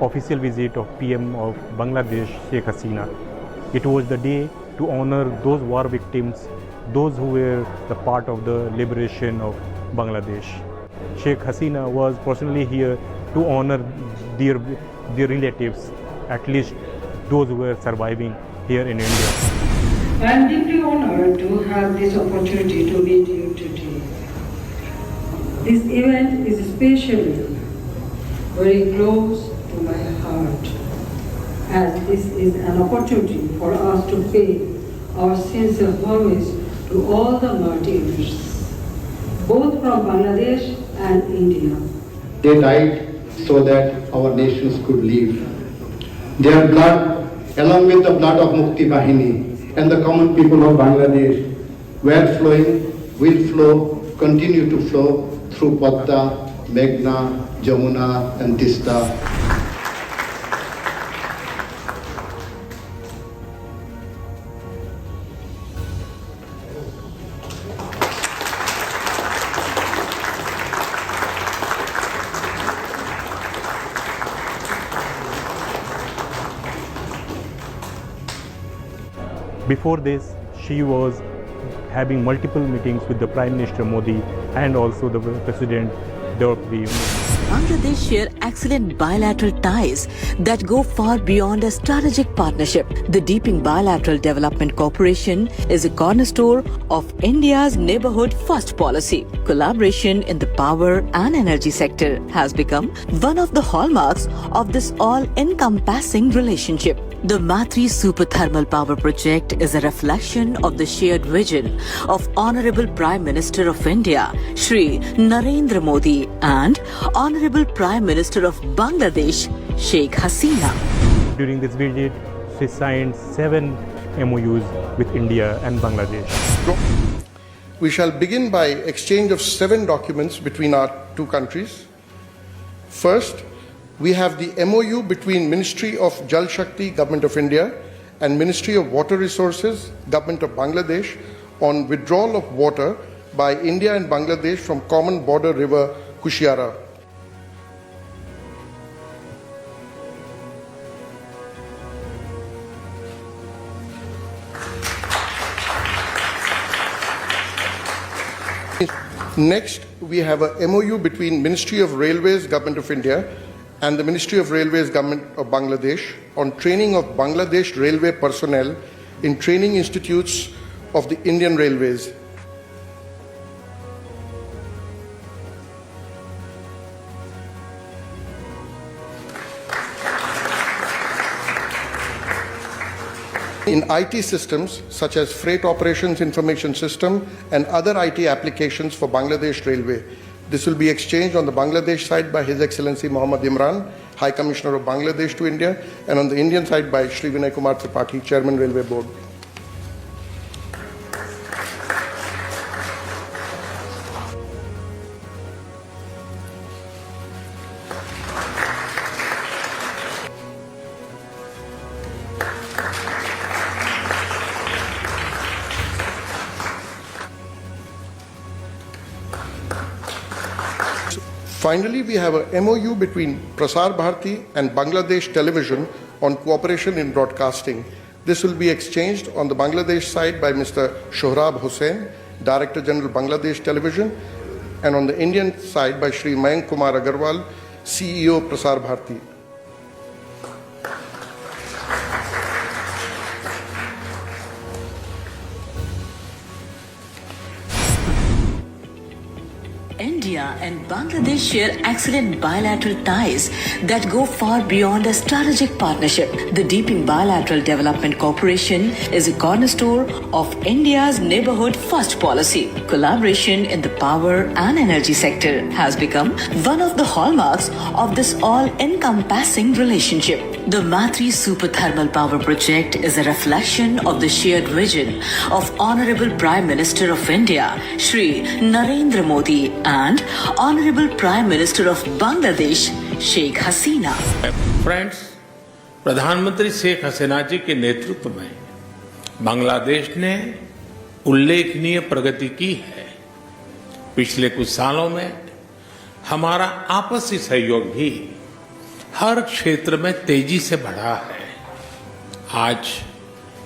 official visit of PM of Bangladesh Sheikh Hasina. It was the day to honor those war victims, those who were the part of the liberation of Bangladesh. Sheikh Hasina was personally here to honor their relatives, at least those who were surviving here in India. I am deeply honored to have this opportunity to meet you today. This event is especially very close to my heart, as this is an opportunity for us to pay our sincere homage to all the martyrs, both from Bangladesh and India. They died so that our nations could live. Their blood, along with the blood of Mukti Bahini and the common people of Bangladesh, were flowing, will flow, continue to flow through Padma, Meghna, Jamuna and Tista. Before this, she was having multiple meetings with the Prime Minister Modi and also the President Draupadi. Bangladesh share excellent bilateral ties that go far beyond a strategic partnership. The deepening bilateral development cooperation is a cornerstone of India's neighborhood first policy. Collaboration in the power and energy sector has become one of the hallmarks of this all-encompassing relationship. The Matri Super Thermal Power Project is a reflection of the shared vision of Honorable Prime Minister of India, Shri Narendra Modi, and Honorable Prime Minister of Bangladesh, Sheikh Hasina. During this visit, she signed 7 MOUs with India and Bangladesh. We shall begin by exchange of 7 documents between our two countries. First, we have the MOU between Ministry of Jal Shakti, Government of India, and Ministry of Water Resources, Government of Bangladesh, on withdrawal of water by India and Bangladesh from common border river Kushiara. Next, we have a MOU between Ministry of Railways, Government of India, and the Ministry of Railways, Government of Bangladesh, on training of Bangladesh railway personnel in training institutes of the Indian Railways. In IT systems such as Freight Operations Information System and other IT applications for Bangladesh Railway. This will be exchanged on the Bangladesh side by His Excellency Mohammed Imran, High Commissioner of Bangladesh to India, and on the Indian side by Shri Vinay Kumar Tripathi, Chairman Railway Board. Finally, we have a MOU between Prasar Bharati and Bangladesh Television on cooperation in broadcasting. This will be exchanged on the Bangladesh side by Mr. Shohrab Hussain, Director General Bangladesh Television, and on the Indian side by Shri Mayank Kumar Agarwal, CEO Prasar Bharati. India and Bangladesh share excellent bilateral ties that go far beyond a strategic partnership. The deepening bilateral development cooperation is a cornerstone of India's neighborhood first policy. Collaboration in the power and energy sector has become one of the hallmarks of this all-encompassing relationship. The Matri Super Thermal Power Project is a reflection of the shared vision of Honorable Prime Minister of India, Shri Narendra Modi, and Honorable Prime Minister of Bangladesh, Sheikh Hasina. Friends, प्रधानमंत्री शेख हसीना जी के नेतृत्व में बांग्लादेश ने उल्लेखनीय प्रगति की है। पिछले कुछ सालों में हमारा आपसी सहयोग भी हर क्षेत्र में तेजी से बढ़ा है। आज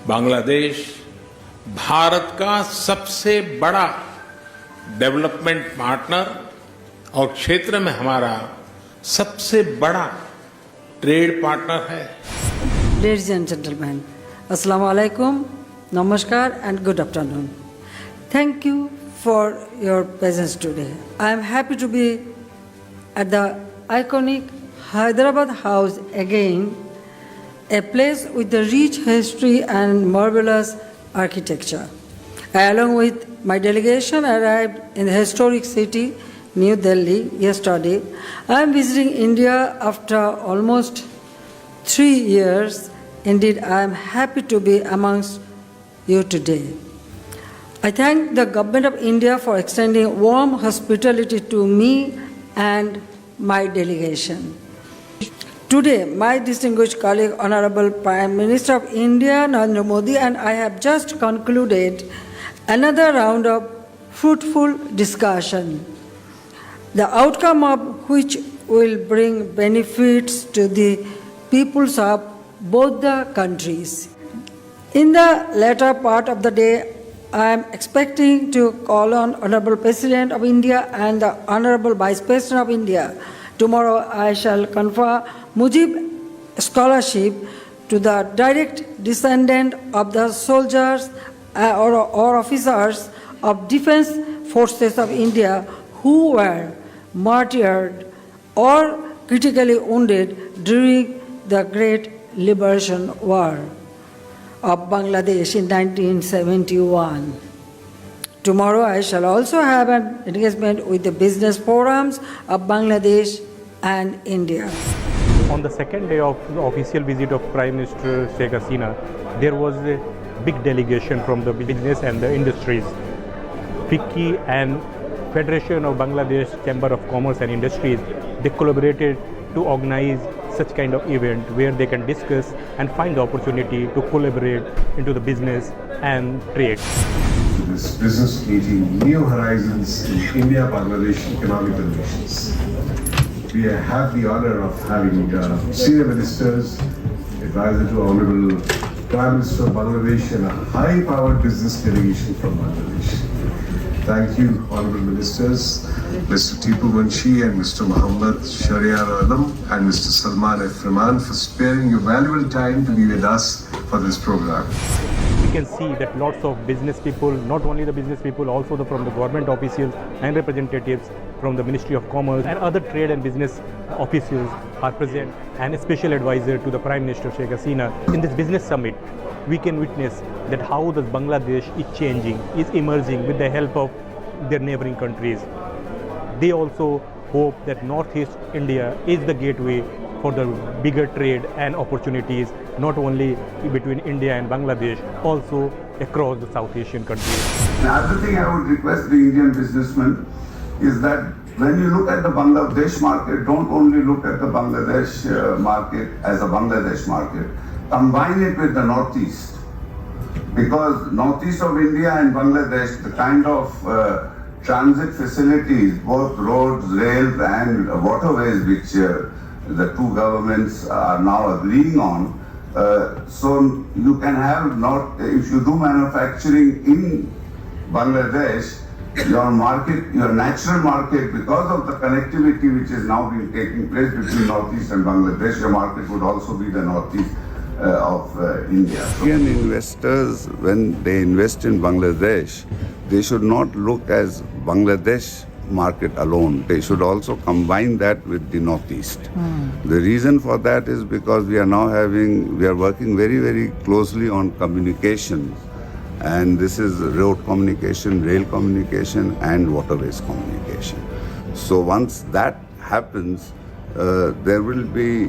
बांग्लादेश भारत का सबसे बड़ा डेवलपमेंट पार्टनर और क्षेत्र में हमारा सबसे बड़ा ट्रेड पार्टनर है। Ladies and gentlemen, Assalamu alaikum, Namaskar and good afternoon. Thank you for your presence today. I am happy to be at the iconic Hyderabad House again, a place with a rich history and marvelous architecture. I, along with my delegation, arrived in the historic city, New Delhi, yesterday. I am visiting India after almost 3 years. Indeed, I am happy to be amongst you today. I thank the Government of India for extending warm hospitality to me and my delegation. Today, my distinguished colleague, Honorable Prime Minister of India, Narendra Modi, and I have just concluded another round of fruitful discussion, the outcome of which will bring benefits to the peoples of both the countries. In the latter part of the day, I am expecting to call on Honorable President of India and the Honorable Vice President of India. Tomorrow I shall confer Mujib Scholarship to the direct descendant of the soldiers or officers of Defence Forces of India who were martyred or critically wounded during the Great Liberation War of Bangladesh in 1971. Tomorrow I shall also have an engagement with the business forums of Bangladesh and India. On the second day of the official visit of Prime Minister Sheikh Hasina, there was a big delegation from the business and the industries. FICCI and Federation of Bangladesh Chamber of Commerce and Industries, they collaborated to organize such kind of event where they can discuss and find the opportunity to collaborate into the business and trade. This business meeting, New Horizons in India-Bangladesh Economic Relations. We have the honor of having senior ministers, advisor to Honorable Prime Minister of Bangladesh and a high-powered business delegation from Bangladesh. Thank you, Honorable Ministers, Mr. Tipu Munshi and Mr. Muhammad Shariar Alam and Mr. Salman F. Rahman for sparing your valuable time to be with us for this program. We can see that lots of business people, not only the business people, also from the government officials and representatives from the Ministry of Commerce and other trade and business officials are present, and a special advisor to the Prime Minister Sheikh Hasina. In this business summit, we can witness that how the Bangladesh is changing, is emerging with the help of their neighboring countries. They also hope that Northeast India is the gateway for the bigger trade and opportunities, not only between India and Bangladesh, also across the South Asian countries. Another thing I would request the Indian businessmen is that when you look at the Bangladesh market, don't only look at the Bangladesh market as a Bangladesh market. Combine it with the Northeast. Because Northeast of India and Bangladesh, the kind of transit facilities, both roads, rails and waterways which the two governments are now agreeing on, so you can have if you do manufacturing in Bangladesh, your market, your natural market, because of the connectivity which is now being taking place between Northeast and Bangladesh, your market would also be the Northeast of India. Indian investors, when they invest in Bangladesh, they should not look as Bangladesh market alone. They should also combine that with the Northeast. The reason for that is because we are working very, very closely on communication, and this is road communication, rail communication and waterways communication. So once that happens, there will be,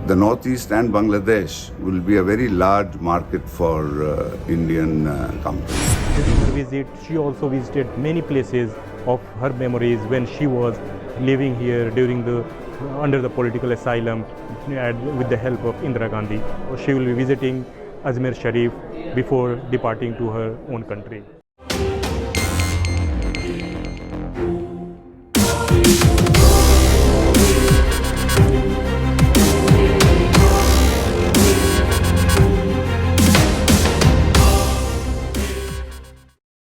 the Northeast and Bangladesh will be a very large market for Indian companies. During her visit, she also visited many places of her memories when she was living here under the political asylum with the help of Indira Gandhi. She will be visiting Ajmer Sharif before departing to her own country.